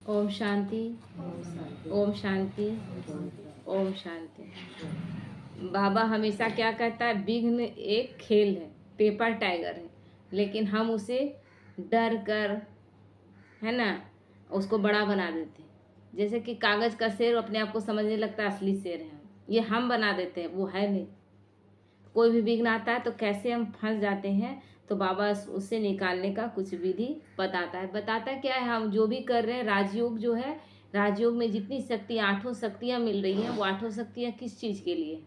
ओम शांति। ओम शांति। ओम शांति। बाबा हमेशा क्या कहता है, विघ्न एक खेल है, पेपर टाइगर है, लेकिन हम उसे डर कर, है ना, उसको बड़ा बना देते हैं। जैसे कि कागज का शेर अपने आप को समझने लगता है असली शेर है, ये हम बना देते हैं, वो है नहीं। कोई भी विघ्न आता है तो कैसे हम फंस जाते हैं, तो बाबा उससे निकालने का कुछ विधि बताता है क्या है। हम जो भी कर रहे हैं, राजयोग जो है, राजयोग में जितनी शक्ति, 8 शक्तियाँ मिल रही हैं, वो 8 शक्तियाँ किस चीज़ के लिए?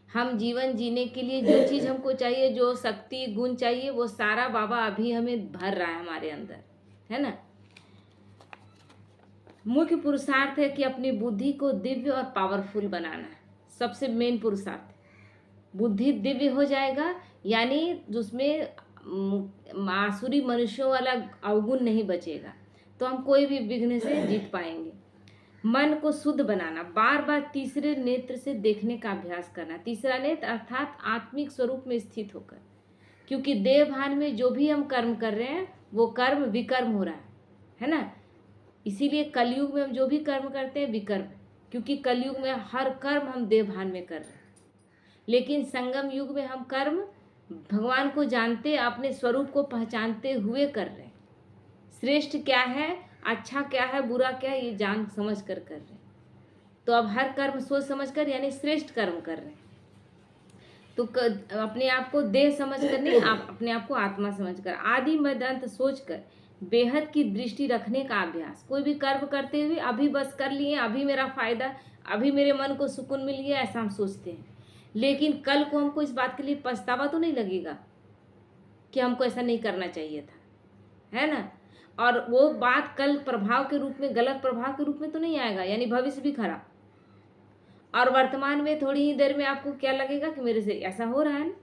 हम जीवन जीने के लिए जो चीज़ हमको चाहिए, जो शक्ति गुण चाहिए, वो सारा बाबा अभी हमें भर रहा है हमारे अंदर, है ना। मुख्य पुरुषार्थ है कि अपनी बुद्धि को दिव्य और पावरफुल बनाना है, सबसे मेन पुरुषार्थ। बुद्धि दिव्य हो जाएगा, यानी उसमें आसुरी मनुष्यों वाला अवगुण नहीं बचेगा, तो हम कोई भी विघ्न से जीत पाएंगे। मन को शुद्ध बनाना, बार बार तीसरे नेत्र से देखने का अभ्यास करना। तीसरा नेत्र अर्थात आत्मिक स्वरूप में स्थित होकर, क्योंकि देह भान में जो भी हम कर्म कर रहे हैं वो कर्म विकर्म हो रहा है ना। इसीलिए कलयुग में हम जो भी कर्म करते हैं विकर्म, क्योंकि कलयुग में हर कर्म हम देह भान में कर रहे हैं। लेकिन संगम युग में हम कर्म भगवान को जानते, अपने स्वरूप को पहचानते हुए कर रहे हैं। श्रेष्ठ क्या है, अच्छा क्या है, बुरा क्या है, ये जान समझ कर रहे हैं। तो अब हर कर्म सोच समझ कर, यानी श्रेष्ठ कर्म कर रहे हैं। तो अपने आप को देह समझ कर नहीं, आप अपने आप को आत्मा समझ कर, आदि मध्य अंत सोच कर बेहद की दृष्टि रखने का अभ्यास। कोई भी कर्म करते हुए अभी बस कर लिए, अभी मेरा फायदा, अभी मेरे मन को सुकून मिल गया, ऐसा हम सोचते हैं। लेकिन कल को हमको इस बात के लिए पछतावा तो नहीं लगेगा कि हमको ऐसा नहीं करना चाहिए था, है ना। और वो बात कल प्रभाव के रूप में, गलत प्रभाव के रूप में तो नहीं आएगा, यानी भविष्य भी खराब। और वर्तमान में थोड़ी ही देर में आपको क्या लगेगा कि मेरे से ऐसा हो रहा है ना।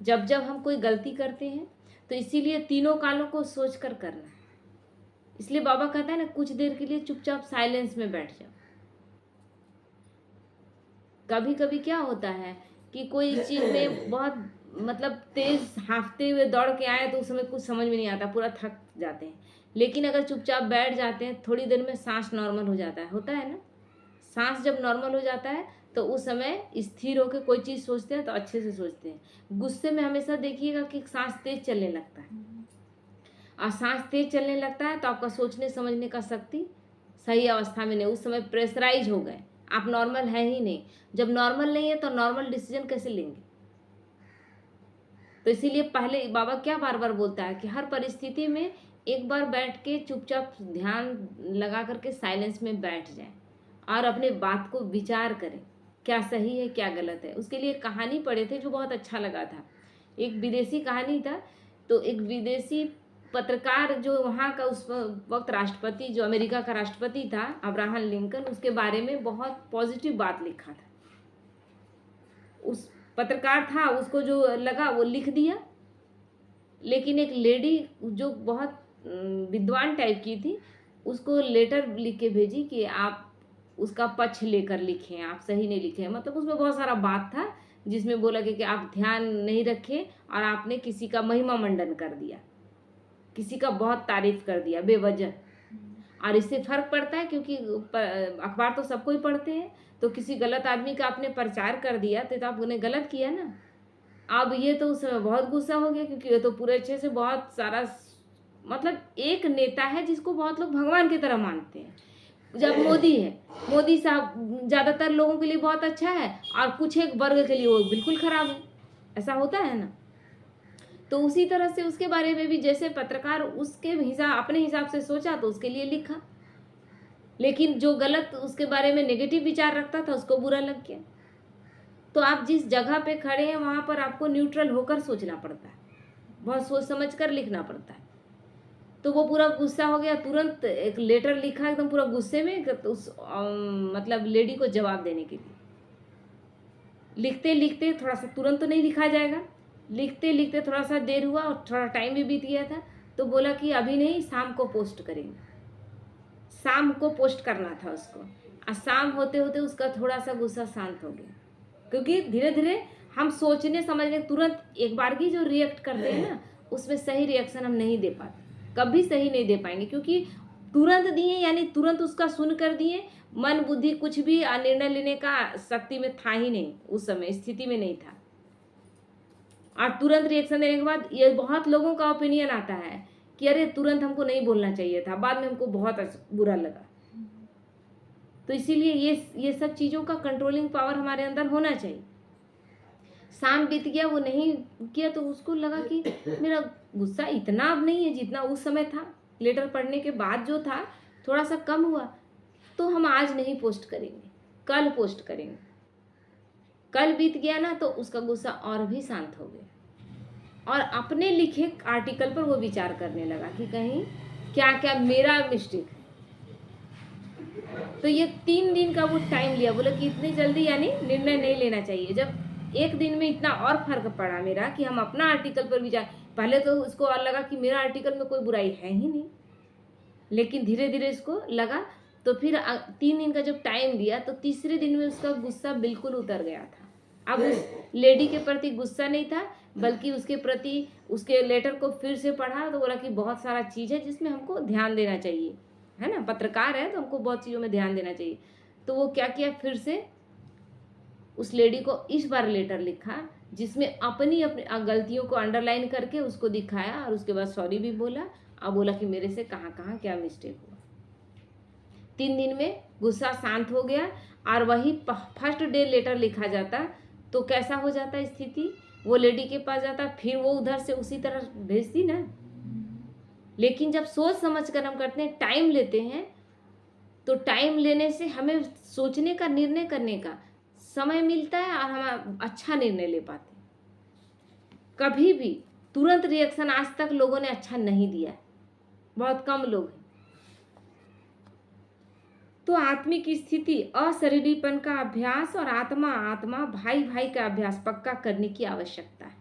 जब जब हम कोई गलती करते हैं तो इसीलिए तीनों कालों को सोच कर करना है। इसलिए बाबा कहता है ना, कुछ देर के लिए चुपचाप साइलेंस में बैठ जाओ। कभी कभी क्या होता है कि कोई चीज़ में बहुत मतलब तेज हाँफते हुए दौड़ के आए तो उस समय कुछ समझ में नहीं आता, पूरा थक जाते हैं। लेकिन अगर चुपचाप बैठ जाते हैं, थोड़ी देर में सांस नॉर्मल हो जाता है, होता है ना। सांस जब नॉर्मल हो जाता है तो उस समय स्थिर होकर कोई चीज़ सोचते हैं तो अच्छे से सोचते हैं। गुस्से में हमेशा देखिएगा कि सांस तेज चलने लगता है, और सांस तेज चलने लगता है तो आपका सोचने समझने का शक्ति सही अवस्था में नहीं, उस समय प्रेशराइज हो गए, आप नॉर्मल है ही नहीं। जब नॉर्मल नहीं है तो नॉर्मल डिसीजन कैसे लेंगे। तो इसीलिए पहले बाबा क्या बार बार बोलता है कि हर परिस्थिति में एक बार बैठ के चुपचाप ध्यान लगा करके साइलेंस में बैठ जाएं और अपने बात को विचार करें, क्या सही है क्या गलत है। उसके लिए कहानी पढ़े थे जो बहुत अच्छा लगा था, एक विदेशी कहानी था। तो एक विदेशी पत्रकार जो वहाँ का उस वक्त राष्ट्रपति, जो अमेरिका का राष्ट्रपति था, अब्राहम लिंकन, उसके बारे में बहुत पॉजिटिव बात लिखा था। उस पत्रकार था, उसको जो लगा वो लिख दिया। लेकिन एक लेडी जो बहुत विद्वान टाइप की थी, उसको लेटर लिख के भेजी कि आप उसका पक्ष लेकर लिखें, आप सही नहीं लिखे। मतलब उसमें बहुत सारा बात था जिसमें बोला कि आप ध्यान नहीं रखे और आपने किसी का महिमा मंडन कर दिया, किसी का बहुत तारीफ कर दिया बेवजह। और इससे फर्क पड़ता है क्योंकि अखबार तो सबको ही पढ़ते हैं, तो किसी गलत आदमी का आपने प्रचार कर दिया तो आपने गलत किया ना। अब ये तो उस समय बहुत गुस्सा हो गया, क्योंकि ये तो पूरे अच्छे से बहुत सारा, मतलब एक नेता है जिसको बहुत लोग भगवान की तरह मानते हैं। जब मोदी है, मोदी साहब ज़्यादातर लोगों के लिए बहुत अच्छा है और कुछ एक वर्ग के लिए वो बिल्कुल खराब है, ऐसा होता है ना। तो उसी तरह से उसके बारे में भी जैसे पत्रकार उसके हिसाब, अपने हिसाब से सोचा तो उसके लिए लिखा, लेकिन जो गलत उसके बारे में नेगेटिव विचार रखता था उसको बुरा लग गया। तो आप जिस जगह पे खड़े हैं वहाँ पर आपको न्यूट्रल होकर सोचना पड़ता है, बहुत सोच समझ कर लिखना पड़ता है। तो वो पूरा गुस्सा हो गया, तुरंत एक लेटर लिखा एकदम पूरा गुस्से में उस मतलब लेडी को जवाब देने के लिए। लिखते लिखते थोड़ा सा, तुरंत तो नहीं लिखा जाएगा, लिखते लिखते थोड़ा सा देर हुआ और थोड़ा टाइम भी बीत गया था। तो बोला कि अभी नहीं, शाम को पोस्ट करेंगे। शाम को पोस्ट करना था उसको, और शाम होते होते उसका थोड़ा सा गुस्सा शांत हो गया। क्योंकि धीरे धीरे हम सोचने समझने, तुरंत एक बार की जो रिएक्ट करते हैं ना, उसमें सही रिएक्शन हम नहीं दे पाते, कभी सही नहीं दे पाएंगे। क्योंकि तुरंत दिए, यानी तुरंत उसका सुन कर दिए। मन बुद्धि कुछ भी निर्णय लेने का शक्ति में था ही नहीं, उस समय स्थिति में नहीं था। और तुरंत रिएक्शन देने के बाद ये बहुत लोगों का ओपिनियन आता है कि अरे तुरंत हमको नहीं बोलना चाहिए था, बाद में हमको बहुत बुरा लगा। तो इसीलिए ये सब चीज़ों का कंट्रोलिंग पावर हमारे अंदर होना चाहिए। शाम बीत गया, वो नहीं किया, तो उसको लगा कि मेरा गुस्सा इतना अब नहीं है जितना उस समय था। लेटर पढ़ने के बाद जो था थोड़ा सा कम हुआ, तो हम आज नहीं पोस्ट करेंगे, कल पोस्ट करेंगे। कल बीत गया ना, तो उसका गुस्सा और भी शांत हो गया और अपने लिखे आर्टिकल पर वो विचार करने लगा कि कहीं क्या क्या मेरा मिस्टेक है। तो ये 3 दिन का वो टाइम लिया, बोला कि इतनी जल्दी यानी निर्णय नहीं लेना चाहिए। जब एक दिन में इतना और फर्क पड़ा मेरा कि हम अपना आर्टिकल पर विचार, पहले तो उसको और लगा कि मेरा आर्टिकल में कोई बुराई है ही नहीं, लेकिन धीरे धीरे इसको लगा। तो फिर 3 दिन का जब टाइम दिया, तो तीसरे दिन में उसका गुस्सा बिल्कुल उतर गया था। अब उस लेडी के प्रति गुस्सा नहीं था, बल्कि उसके प्रति उसके लेटर को फिर से पढ़ा, तो बोला कि बहुत सारा चीज़ है जिसमें हमको ध्यान देना चाहिए, है ना, पत्रकार है तो हमको बहुत चीज़ों में ध्यान देना चाहिए। तो वो क्या किया, फिर से उस लेडी को इस बार लेटर लिखा, जिसमें अपनी अपनी गलतियों को अंडरलाइन करके उसको दिखाया, और उसके बाद सॉरी भी बोला और बोला कि मेरे से कहाँ कहाँ क्या मिस्टेक हुआ। 3 दिन में गुस्सा शांत हो गया। और वही फर्स्ट डे लेटर लिखा जाता तो कैसा हो जाता स्थिति, वो लेडी के पास जाता, फिर वो उधर से उसी तरह भेजती ना। लेकिन जब सोच समझ कर हम करते हैं, टाइम लेते हैं, तो टाइम लेने से हमें सोचने का, निर्णय करने का समय मिलता है और हम अच्छा निर्णय ले पाते हैं। कभी भी तुरंत रिएक्शन आज तक लोगों ने अच्छा नहीं दिया है, बहुत कम लोग हैं। तो आत्मिक स्थिति, अशरीरीपन का अभ्यास और आत्मा आत्मा भाई भाई का अभ्यास पक्का करने की आवश्यकता है।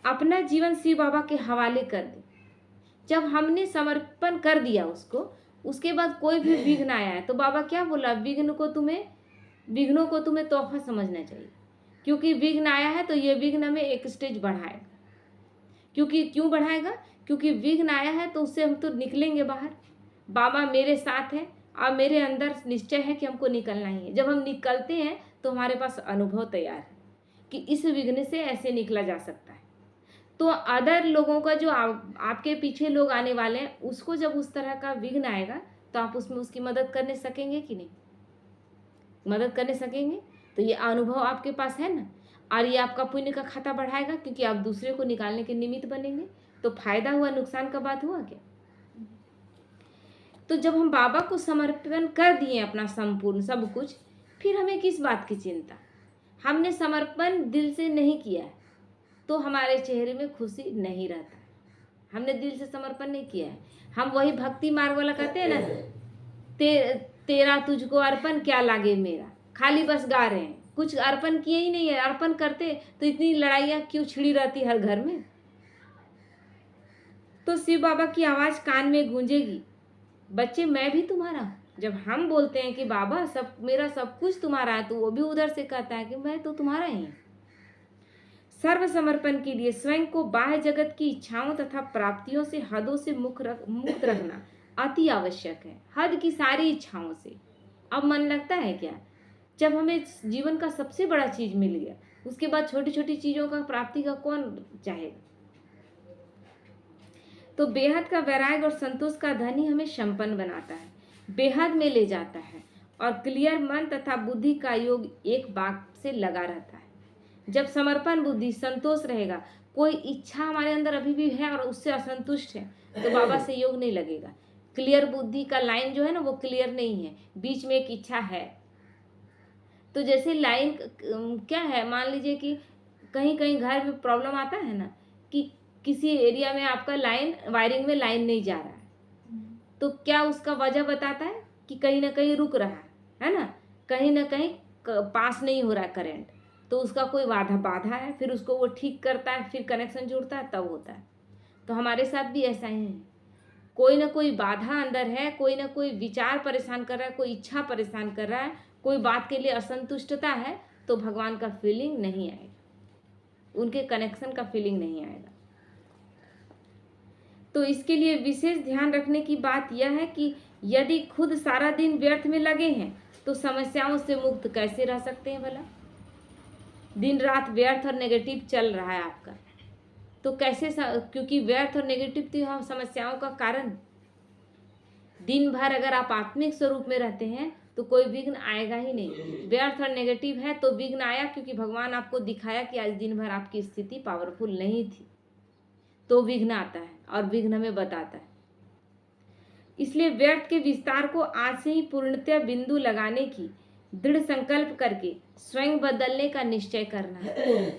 अपना जीवन शिव बाबा के हवाले कर दे। जब हमने समर्पण कर दिया उसको, उसके बाद कोई भी विघ्न आया है तो बाबा क्या बोला, विघ्नों को तुम्हें तोहफा समझना चाहिए, क्योंकि विघ्न आया है तो ये विघ्न हमें एक स्टेज बढ़ाएगा। क्यों बढ़ाएगा? क्योंकि विघ्न आया है तो उससे हम तो निकलेंगे बाहर। बाबा मेरे साथ है और मेरे अंदर निश्चय है कि हमको निकलना ही है। जब हम निकलते हैं तो हमारे पास अनुभव तैयार है कि इस विघ्न से ऐसे निकला जा सकता है। तो अदर लोगों का जो आपके पीछे लोग आने वाले हैं, उसको जब उस तरह का विघ्न आएगा तो आप उसमें उसकी मदद करने सकेंगे कि नहीं? मदद करने सकेंगे। तो ये अनुभव आपके पास है ना, और ये आपका पुण्य का खाता बढ़ाएगा, क्योंकि आप दूसरे को निकालने के निमित्त बनेंगे। तो फायदा हुआ, नुकसान का बात हुआ क्या? तो जब हम बाबा को समर्पण कर दिए अपना संपूर्ण सब कुछ, फिर हमें किस बात की चिंता? हमने समर्पण दिल से नहीं किया है तो हमारे चेहरे में खुशी नहीं रहता। हमने दिल से समर्पण नहीं किया है। हम वही भक्ति मार्ग वाला कहते हैं ना, तेरा तुझको अर्पण क्या लागे मेरा, खाली बस गा रहे हैं, कुछ अर्पण किए ही नहीं है। अर्पण करते तो इतनी लड़ाइयाँ क्यों छिड़ी रहती हर घर में? तो शिव बाबा की आवाज़ कान में गूंजेगी, बच्चे मैं भी तुम्हारा हूँ। जब हम बोलते हैं कि बाबा सब मेरा सब कुछ तुम्हारा है, तो वो भी उधर से कहता है कि मैं तो तुम्हारा ही हूँ। सर्व समर्पण के लिए स्वयं को बाह्य जगत की इच्छाओं तथा प्राप्तियों से हदों से मुक्त रखना अति आवश्यक है। हद की सारी इच्छाओं से। अब मन लगता है क्या? जब हमें जीवन का सबसे बड़ा चीज मिल गया, उसके बाद छोटी छोटी चीजों का प्राप्ति का कौन चाहेगा? तो बेहद का वैराग्य और संतोष का धन ही हमें संपन्न बनाता है, बेहद में ले जाता है, और क्लियर मन तथा बुद्धि का योग एक बात से लगा रहता है। जब समर्पण बुद्धि, संतोष रहेगा, कोई इच्छा हमारे अंदर अभी भी है और उससे असंतुष्ट है, तो बाबा से योग नहीं लगेगा। क्लियर बुद्धि का लाइन जो है ना, वो क्लियर नहीं है, बीच में एक इच्छा है। तो जैसे लाइन क्या है, मान लीजिए कि कहीं कहीं घर में प्रॉब्लम आता है ना, कि किसी एरिया में आपका लाइन, वायरिंग में लाइन नहीं जा रहा है, तो क्या उसका वजह बताता है कि कहीं ना कहीं रुक रहा है ना, कहीं ना कहीं पास नहीं हो रहा है करंट, तो उसका कोई बाधा है, फिर उसको वो ठीक करता है, फिर कनेक्शन जोड़ता है, तब होता है। तो हमारे साथ भी ऐसा ही है, कोई ना कोई बाधा अंदर है, कोई ना कोई विचार परेशान कर रहा है, कोई इच्छा परेशान कर रहा है, कोई बात के लिए असंतुष्टता है, तो भगवान का फीलिंग नहीं आएगा, उनके कनेक्शन का फीलिंग नहीं आएगा। तो इसके लिए विशेष ध्यान रखने की बात यह है कि यदि खुद सारा दिन व्यर्थ में लगे हैं तो समस्याओं से मुक्त कैसे रह सकते हैं भला। दिन रात व्यर्थ और नेगेटिव चल रहा है आपका, तो कैसे क्योंकि व्यर्थ और नेगेटिव तो हम समस्याओं का कारण। दिन भर अगर आप आत्मिक स्वरूप में रहते हैं तो कोई विघ्न आएगा ही नहीं। व्यर्थ और नेगेटिव है तो विघ्न आया, क्योंकि भगवान आपको दिखाया कि आज दिन भर आपकी स्थिति पावरफुल नहीं थी, तो विघ्न आता है और विघ्न हमें बताता है। इसलिए व्यर्थ के विस्तार को आज से ही पूर्णतः बिंदु लगाने की दृढ़ संकल्प करके स्वयं बदलने का निश्चय करना है।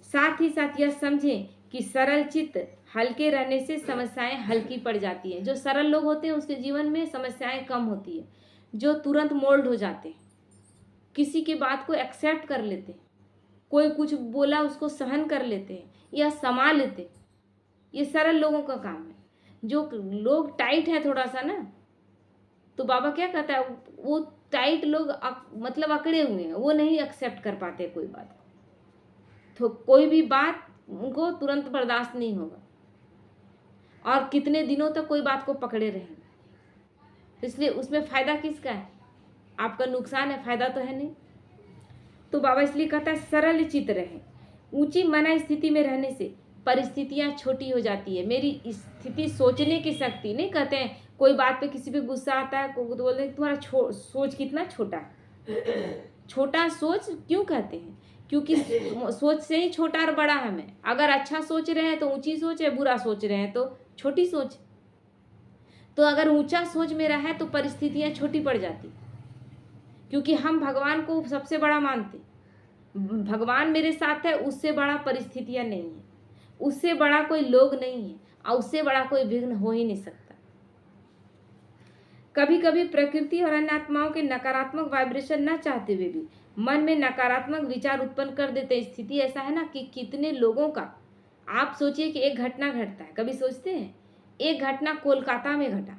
साथ ही साथ यह समझें कि सरल चित्त हल्के रहने से समस्याएं हल्की पड़ जाती हैं। जो सरल लोग होते हैं उसके जीवन में समस्याएं कम होती है, जो तुरंत मोल्ड हो जाते हैं, किसी की बात को एक्सेप्ट कर लेते हैं, कोई कुछ बोला उसको सहन कर लेते हैं या संभाल लेते हैं, ये सरल लोगों का काम है। जो लोग टाइट है थोड़ा सा ना, तो बाबा क्या कहता है, वो टाइट लोग मतलब अकड़े हुए हैं, वो नहीं एक्सेप्ट कर पाते कोई बात को, तो कोई भी बात उनको तुरंत बर्दाश्त नहीं होगा और कितने दिनों तक कोई बात को पकड़े रहेंगे। इसलिए उसमें फ़ायदा किसका है, आपका नुकसान है, फ़ायदा तो है नहीं। तो बाबा इसलिए कहता है सरल चित्त रहे। ऊंची मन स्थिति में रहने से परिस्थितियां छोटी हो जाती है। मेरी स्थिति सोचने की शक्ति, नहीं कहते हैं कोई बात पे किसी पे गुस्सा आता है तो बोलते हैं तुम्हारा सोच कितना छोटा है। छोटा सोच क्यों कहते हैं, क्योंकि सोच से ही छोटा और बड़ा हमें। अगर अच्छा सोच रहे हैं तो ऊंची सोच है, बुरा सोच रहे हैं तो छोटी सोच। तो अगर ऊंचा सोच मेरा है तो परिस्थितियां छोटी पड़ जाती, क्योंकि हम भगवान को सबसे बड़ा मानते। भगवान मेरे साथ है, उससे बड़ा परिस्थितियां नहीं है, उससे बड़ा कोई लोग नहीं है और उससे बड़ा कोई विघ्न हो ही नहीं सकता। कभी कभी प्रकृति और अन्य आत्माओं के नकारात्मक वाइब्रेशन न चाहते हुए भी मन में नकारात्मक विचार उत्पन्न कर देते। स्थिति ऐसा है ना कि कितने लोगों का, आप सोचिए कि एक घटना घटता है, कभी सोचते हैं एक घटना कोलकाता में घटा,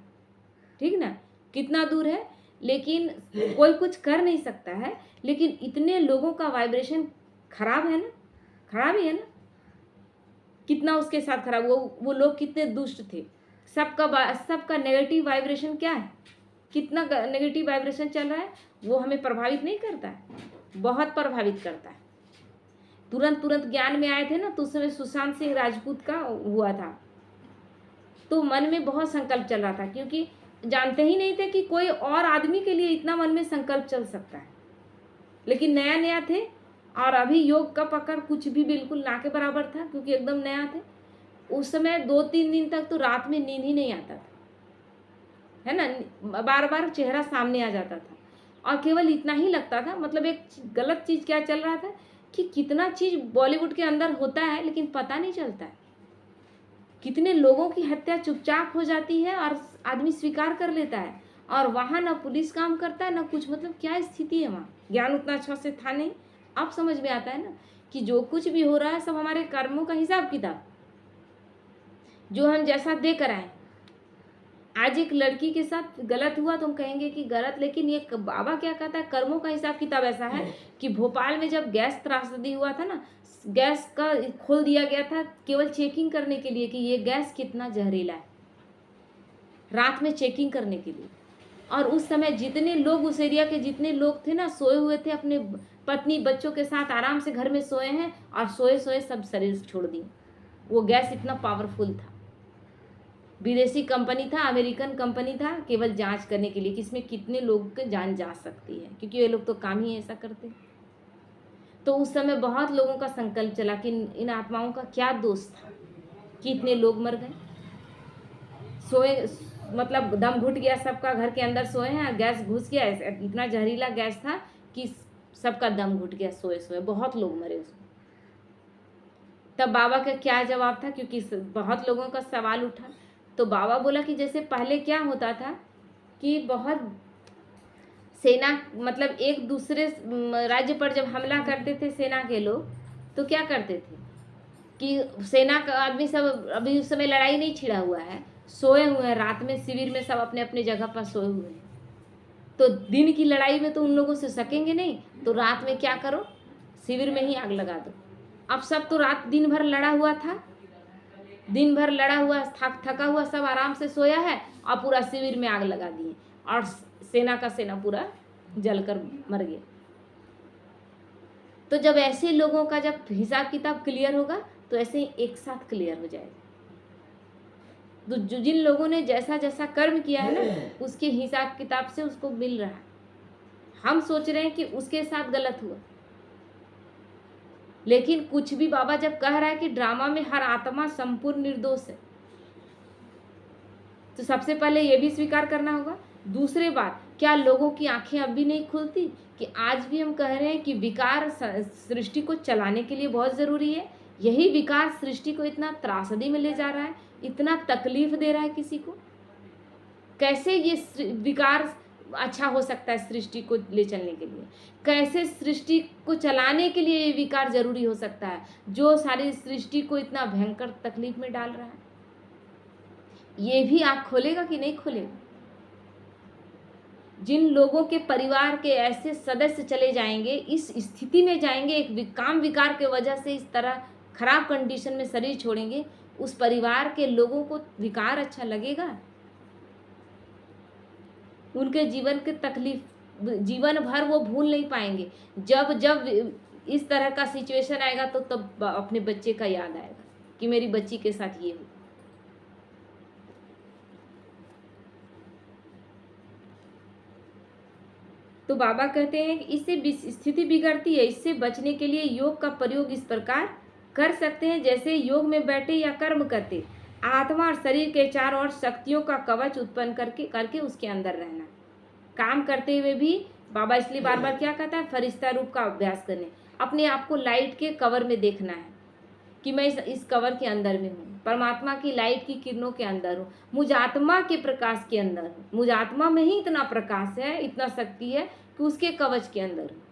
ठीक ना, कितना दूर है, लेकिन कोई कुछ कर नहीं सकता है, लेकिन इतने लोगों का वाइब्रेशन खराब है ना, खराब ही है ना, कितना उसके साथ खराब। वो लोग कितने दुष्ट थे, सबका नेगेटिव वाइब्रेशन क्या है, कितना नेगेटिव वाइब्रेशन चल रहा है, वो हमें प्रभावित नहीं करता है, बहुत प्रभावित करता है। तुरंत ज्ञान में आए थे ना, तो उस समय सुशांत सिंह राजपूत का हुआ था, तो मन में बहुत संकल्प चल रहा था, क्योंकि जानते ही नहीं थे कि कोई और आदमी के लिए इतना मन में संकल्प चल सकता है, लेकिन नया नया थे और अभी योग का पकड़ कुछ भी बिल्कुल ना के बराबर था, क्योंकि एकदम नया थे। उस समय 2-3 दिन तक तो रात में नींद ही नहीं आता था, है ना, बार बार चेहरा सामने आ जाता था और केवल इतना ही लगता था, मतलब एक गलत चीज़ क्या चल रहा था कि कितना चीज़ बॉलीवुड के अंदर होता है लेकिन पता नहीं चलता है। कितने लोगों की हत्या चुपचाप हो जाती है और आदमी स्वीकार कर लेता है, और वहाँ ना पुलिस काम करता है ना कुछ, मतलब क्या स्थिति है वहाँ। ज्ञान उतना अच्छा से था नहीं, अब समझ में आता है ना कि जो कुछ भी हो रहा है सब हमारे कर्मों का हिसाब किताब, जो हम जैसा दे कर आए। आज एक लड़की के साथ गलत हुआ तो हम कहेंगे कि गलत, लेकिन ये बाबा क्या कहता है, कर्मों का हिसाब किताब ऐसा है कि भोपाल में जब गैस त्रासदी हुआ था ना, गैस का खोल दिया गया था केवल चेकिंग करने के लिए कि ये गैस कितना जहरीला है, रात में चेकिंग करने के लिए। और उस समय जितने लोग, उस एरिया के जितने लोग थे ना, सोए हुए थे, अपने पत्नी बच्चों के साथ आराम से घर में सोए हैं, और सोए सोए सब शरीर छोड़ दिए। वो गैस इतना पावरफुल था, विदेशी कंपनी था, अमेरिकन कंपनी था, केवल जांच करने के लिए कि इसमें कितने लोगों की जान जा सकती है, क्योंकि ये लोग तो काम ही ऐसा करते। तो उस समय बहुत लोगों का संकल्प चला कि इन आत्माओं का क्या दोष था कि इतने लोग मर गए। सोए, मतलब दम घुट गया सबका, घर के अंदर सोए हैं, गैस घुस गया, इतना जहरीला गैस था कि सबका दम घुट गया, सोए सोए बहुत लोग मरे उसमें। तब बाबा का क्या जवाब था, क्योंकि बहुत लोगों का सवाल उठा, तो बाबा बोला कि जैसे पहले क्या होता था कि बहुत सेना, मतलब एक दूसरे राज्य पर जब हमला करते थे सेना के लोग, तो क्या करते थे कि सेना का आदमी सब, अभी उस समय लड़ाई नहीं छिड़ा हुआ है, सोए हुए हैं, रात में शिविर में सब अपने अपने जगह पर सोए हुए हैं, तो दिन की लड़ाई में तो उन लोगों से सकेंगे नहीं, तो रात में क्या करो, शिविर में ही आग लगा दो। अब सब तो रात दिन भर लड़ा हुआ था, दिन भर लड़ा हुआ थका हुआ सब आराम से सोया है और पूरा शिविर में आग लगा दिए और सेना का सेना पूरा जलकर मर गया। तो जब ऐसे लोगों का जब हिसाब किताब क्लियर होगा तो ऐसे ही एक साथ क्लियर हो जाएगा। तो जिन लोगों ने जैसा जैसा कर्म किया है ना उसके हिसाब किताब से उसको मिल रहा है। हम सोच रहे हैं कि उसके साथ गलत हुआ, लेकिन कुछ भी बाबा जब कह रहा है कि ड्रामा में हर आत्मा संपूर्ण निर्दोष है, तो सबसे पहले ये भी स्वीकार करना होगा। दूसरी बात, क्या लोगों की आंखें अब भी नहीं खुलती कि आज भी हम कह रहे हैं कि विकार सृष्टि को चलाने के लिए बहुत ज़रूरी है। यही विकार सृष्टि को इतना त्रासदी में ले जा रहा है, इतना तकलीफ दे रहा है किसी को। कैसे ये विकार अच्छा हो सकता है सृष्टि को ले चलने के लिए? कैसे सृष्टि को चलाने के लिए ये विकार जरूरी हो सकता है जो सारी सृष्टि को इतना भयंकर तकलीफ में डाल रहा है? ये भी आँख खोलेगा कि नहीं खोलेगा? जिन लोगों के परिवार के ऐसे सदस्य चले जाएंगे, इस स्थिति में जाएंगे, एक काम विकार के वजह से इस तरह खराब कंडीशन में शरीर छोड़ेंगे, उस परिवार के लोगों को विकार अच्छा लगेगा? उनके जीवन के तकलीफ जीवन भर वो भूल नहीं पाएंगे। जब जब इस तरह का सिचुएशन आएगा तो तब अपने बच्चे का याद आएगा कि मेरी बच्ची के साथ ये हुआ। तो बाबा कहते हैं कि इससे स्थिति बिगड़ती है। इससे बचने के लिए योग का प्रयोग इस प्रकार कर सकते हैं जैसे योग में बैठे या कर्म करते, आत्मा और शरीर के चारों ओर शक्तियों का कवच उत्पन्न करके उसके अंदर रहना। काम करते हुए भी बाबा इसलिए बार बार क्या कहता है, फरिश्ता रूप का अभ्यास करने, अपने आप को लाइट के कवर में देखना है कि मैं इस कवर के अंदर में हूँ, परमात्मा की लाइट की किरणों के अंदर हूँ, मुझ आत्मा के प्रकाश के अंदर हूँ। मुझ आत्मा में ही इतना प्रकाश है, इतना शक्ति है कि उसके कवच के अंदर हूँ।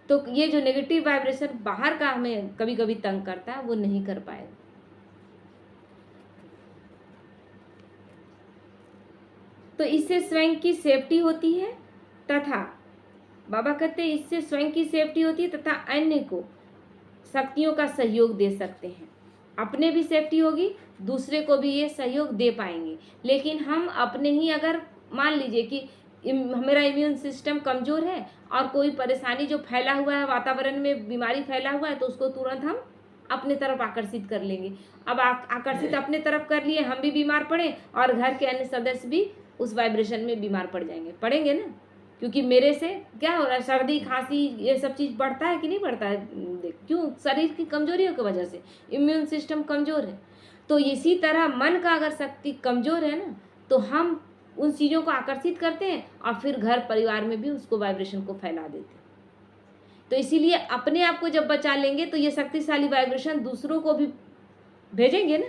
तो ये जो नेगेटिव वाइब्रेशन बाहर का हमें कभी कभी तंग करता है वो नहीं कर पाएगा। तो इससे स्वयं की सेफ्टी होती है तथा बाबा कहते हैं इससे स्वयं की सेफ्टी होती है तथा अन्य को शक्तियों का सहयोग दे सकते हैं। अपने भी सेफ्टी होगी, दूसरे को भी ये सहयोग दे पाएंगे। लेकिन हम अपने ही अगर मान लीजिए कि मेरा इम्यून सिस्टम कमज़ोर है और कोई परेशानी जो फैला हुआ है, वातावरण में बीमारी फैला हुआ है, तो उसको तुरंत हम अपने तरफ आकर्षित कर लेंगे। अब आकर्षित अपने तरफ कर लिए, हम भी बीमार पड़े और घर के अन्य सदस्य भी उस वाइब्रेशन में बीमार पड़ेंगे ना, क्योंकि मेरे से क्या हो रहा है, सर्दी खांसी ये सब चीज़ बढ़ता है कि नहीं बढ़ता है? क्यों? शरीर की कमजोरियों की वजह से इम्यून सिस्टम कमज़ोर है। तो इसी तरह मन का अगर शक्ति कमज़ोर है ना, तो हम उन चीज़ों को आकर्षित करते हैं और फिर घर परिवार में भी उसको वाइब्रेशन को फैला देते हैं। तो इसीलिए अपने आप को जब बचा लेंगे तो ये शक्तिशाली वाइब्रेशन दूसरों को भी भेजेंगे ना।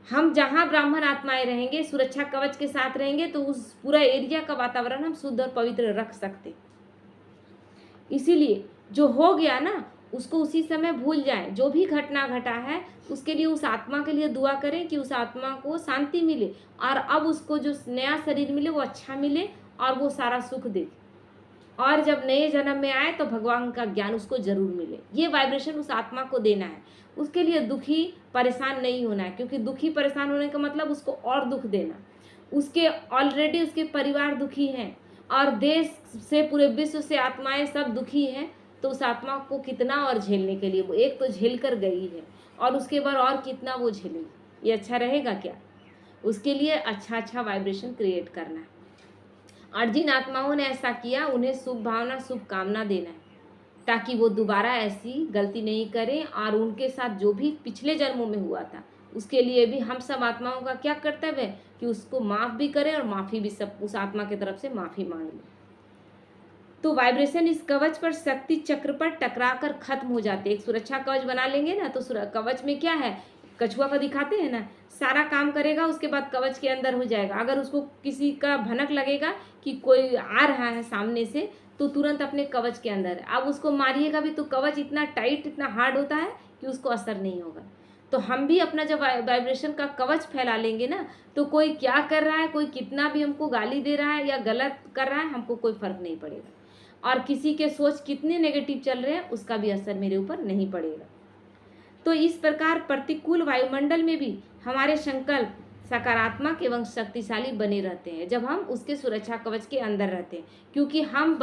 हम जहाँ ब्राह्मण आत्माएं रहेंगे, सुरक्षा कवच के साथ रहेंगे, तो उस पूरा एरिया का वातावरण हम शुद्ध और पवित्र रख सकते। इसीलिए जो हो गया ना उसको उसी समय भूल जाएं। जो भी घटना घटा है उसके लिए उस आत्मा के लिए दुआ करें कि उस आत्मा को शांति मिले और अब उसको जो नया शरीर मिले वो अच्छा मिले और वो सारा सुख दे, और जब नए जन्म में आए तो भगवान का ज्ञान उसको जरूर मिले। ये वाइब्रेशन उस आत्मा को देना है। उसके लिए दुखी परेशान नहीं होना है, क्योंकि दुखी परेशान होने का मतलब उसको और दुख देना। उसके ऑलरेडी उसके परिवार दुखी हैं और देश से पूरे विश्व से आत्माएं सब दुखी हैं, तो उस आत्मा को कितना और झेलने के लिए, वो एक तो झेल कर गई है और उसके बाद और कितना वो झेलेगी। ये अच्छा रहेगा क्या? उसके लिए अच्छा वाइब्रेशन क्रिएट करना है। और जिन आत्माओं ने ऐसा किया उन्हें शुभ भावना शुभ कामना देना है ताकि वो दोबारा ऐसी गलती नहीं करें, और उनके साथ जो भी पिछले जन्मों में हुआ था उसके लिए भी हम सब आत्माओं का क्या कर्तव्य है कि उसको माफ़ भी करें और माफ़ी भी सब उस आत्मा की तरफ से माफ़ी मांग लें। तो वाइब्रेशन इस कवच पर शक्ति चक्र पर टकरा कर खत्म हो जाते हैं। एक सुरक्षा कवच बना लेंगे ना, तो कवच में क्या है, कछुआ का दिखाते हैं ना, सारा काम करेगा उसके बाद कवच के अंदर हो जाएगा। अगर उसको किसी का भनक लगेगा कि कोई आ रहा है सामने से, तो तुरंत अपने कवच के अंदर है। अब उसको मारिएगा भी तो कवच इतना टाइट इतना हार्ड होता है कि उसको असर नहीं होगा। तो हम भी अपना जब वाइब्रेशन का कवच फैला लेंगे ना, तो कोई क्या कर रहा है, कोई कितना भी हमको गाली दे रहा है या गलत कर रहा है, हमको कोई फर्क नहीं पड़ेगा। और किसी के सोच कितने नेगेटिव चल रहे हैं उसका भी असर मेरे ऊपर नहीं पड़ेगा। तो इस प्रकार प्रतिकूल वायुमंडल में भी हमारे संकल्प सकारात्मक एवं शक्तिशाली बने रहते हैं जब हम उसके सुरक्षा कवच के अंदर रहते हैं। क्योंकि हम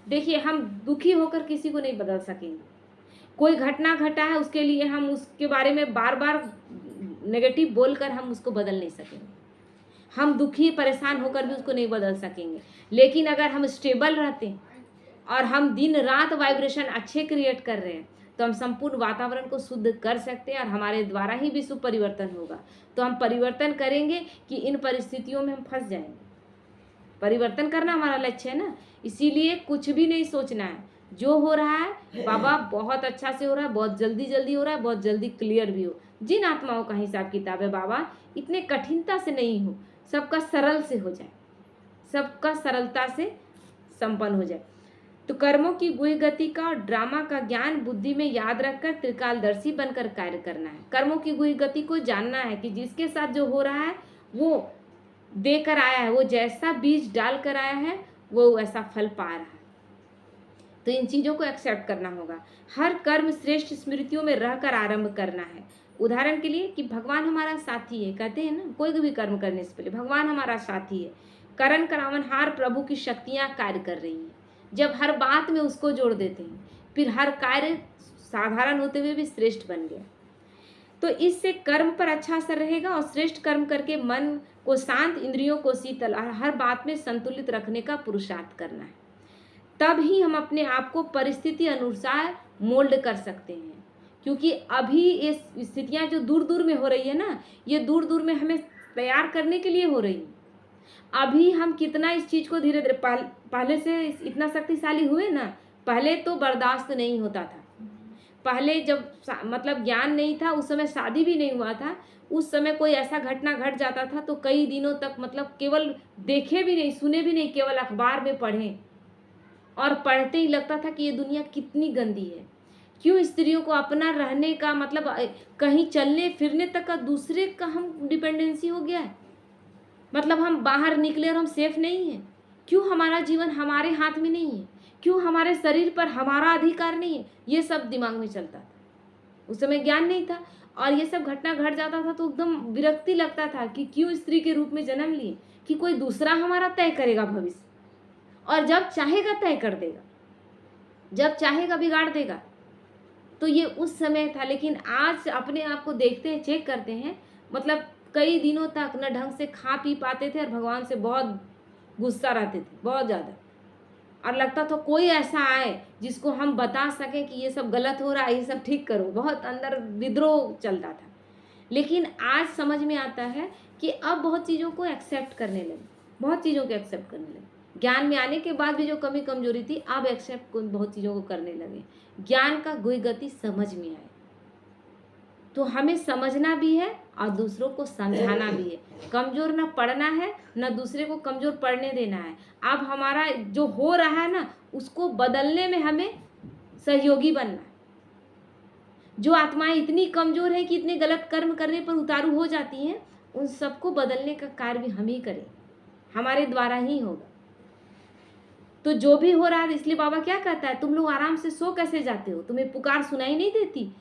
देखिए, हम दुखी होकर किसी को नहीं बदल सकेंगे। कोई घटना घटा है, उसके लिए हम उसके बारे में बार बार नेगेटिव बोलकर हम उसको बदल नहीं सकेंगे। हम दुखी परेशान होकर भी उसको नहीं बदल सकेंगे। लेकिन अगर हम स्टेबल रहते हैं और हम दिन रात वाइब्रेशन अच्छे क्रिएट कर रहे हैं, तो हम संपूर्ण वातावरण को शुद्ध कर सकते हैं और हमारे द्वारा ही विश्व परिवर्तन होगा। तो हम परिवर्तन करेंगे कि इन परिस्थितियों में हम फंस जाएंगे। परिवर्तन करना हमारा लक्ष्य है ना। इसीलिए कुछ भी नहीं सोचना है, जो हो रहा है बाबा बहुत अच्छा से हो रहा है, बहुत जल्दी जल्दी हो रहा है, बहुत जल्दी क्लियर भी हो। जिन आत्माओं का हिसाब किताब है बाबा, इतने कठिनता से नहीं हो, सबका सरल से हो जाए, सबका सरलता से संपन्न हो जाए। तो कर्मों की गुहि गति का और ड्रामा का ज्ञान बुद्धि में याद रखकर त्रिकालदर्शी बनकर कार्य करना है। कर्मों की गुहि गति को जानना है कि जिसके साथ जो हो रहा है वो देकर आया है, वो जैसा बीज डाल कर आया है वो वैसा फल पा रहा है। तो इन चीज़ों को एक्सेप्ट करना होगा। हर कर्म श्रेष्ठ स्मृतियों में रहकर आरंभ करना है। उदाहरण के लिए कि भगवान हमारा साथी है, कहते हैं ना, कोई भी कर्म करने से पहले भगवान हमारा साथी है। करण करावनहार प्रभु की शक्तियाँ कार्य कर रही हैं। जब हर बात में उसको जोड़ देते हैं, फिर हर कार्य साधारण होते हुए भी श्रेष्ठ बन गया। तो इससे कर्म पर अच्छा असर रहेगा और श्रेष्ठ कर्म करके मन को शांत, इंद्रियों को शीतल और हर बात में संतुलित रखने का पुरुषार्थ करना है। तब ही हम अपने आप को परिस्थिति अनुसार मोल्ड कर सकते हैं। क्योंकि अभी ये स्थितियाँ जो दूर दूर में हो रही है ना, ये दूर दूर में हमें तैयार करने के लिए हो रही है। अभी हम कितना इस चीज़ को धीरे धीरे पहले से इतना शक्तिशाली हुए ना। पहले तो बर्दाश्त नहीं होता था। पहले जब मतलब ज्ञान नहीं था, उस समय शादी भी नहीं हुआ था, उस समय कोई ऐसा घटना घट जाता था तो कई दिनों तक मतलब केवल देखे भी नहीं, सुने भी नहीं, केवल अखबार में पढ़ें और पढ़ते ही लगता था कि ये दुनिया कितनी गंदी है। क्यों स्त्रियों को अपना रहने का मतलब कहीं चलने फिरने तक का दूसरे का हम डिपेंडेंसी हो गया है। मतलब हम बाहर निकले और हम सेफ नहीं हैं। क्यों हमारा जीवन हमारे हाथ में नहीं है? क्यों हमारे शरीर पर हमारा अधिकार नहीं है? ये सब दिमाग में चलता था। उस समय ज्ञान नहीं था और ये सब घटना घट जाता था तो एकदम विरक्ति लगता था कि क्यों स्त्री के रूप में जन्म लिए, कि कोई दूसरा हमारा तय करेगा भविष्य, और जब चाहेगा तय कर देगा, जब चाहेगा बिगाड़ देगा। तो ये उस समय था। लेकिन आज अपने आप को देखते हैं, चेक करते हैं, मतलब कई दिनों तक न ढंग से खा पी पाते थे और भगवान से बहुत गुस्सा रहते थे, बहुत ज़्यादा। और लगता था कोई ऐसा आए जिसको हम बता सकें कि ये सब गलत हो रहा है, ये सब ठीक करो। बहुत अंदर विद्रोह चलता था। लेकिन आज समझ में आता है कि अब बहुत चीज़ों को एक्सेप्ट करने लगे, बहुत चीज़ों को एक्सेप्ट करने लगे। ज्ञान में आने के बाद भी जो कमी कमजोरी थी, अब एक्सेप्ट बहुत चीज़ों को करने लगे। ज्ञान का गुहि गति समझ में आए तो हमें समझना भी है और दूसरों को समझाना भी है। कमज़ोर ना पड़ना है, ना दूसरे को कमज़ोर पड़ने देना है। अब हमारा जो हो रहा है ना, उसको बदलने में हमें सहयोगी बनना है। जो आत्माएं इतनी कमज़ोर हैं कि इतने गलत कर्म करने पर उतारू हो जाती हैं, उन सबको बदलने का कार्य भी हम ही करें, हमारे द्वारा ही होगा। तो जो भी हो रहा है, इसलिए बाबा क्या कहता है, तुम लोग आराम से सो कैसे जाते हो? तुम्हें पुकार सुनाई नहीं देती?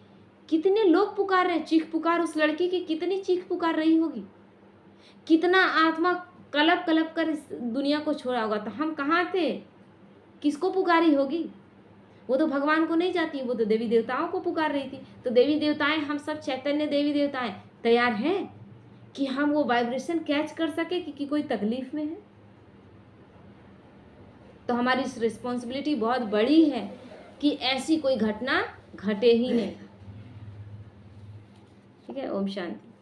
कितने लोग पुकार रहे हैं, चीख पुकार उस लड़की की कितनी चीख पुकार रही होगी, कितना आत्मा कलप कलप कर इस दुनिया को छोड़ा होगा। तो हम कहाँ थे, किसको पुकारी होगी? वो तो भगवान को नहीं जाती, वो तो देवी देवताओं को पुकार रही थी। तो देवी देवताएं, हम सब चैतन्य देवी देवताएं तैयार हैं कि हम वो वाइब्रेशन कैच कर सके कि कोई तकलीफ में है। तो हमारी रिस्पॉन्सिबिलिटी बहुत बड़ी है कि ऐसी कोई घटना घटे ही नहीं। ठीक है, ओम शांति।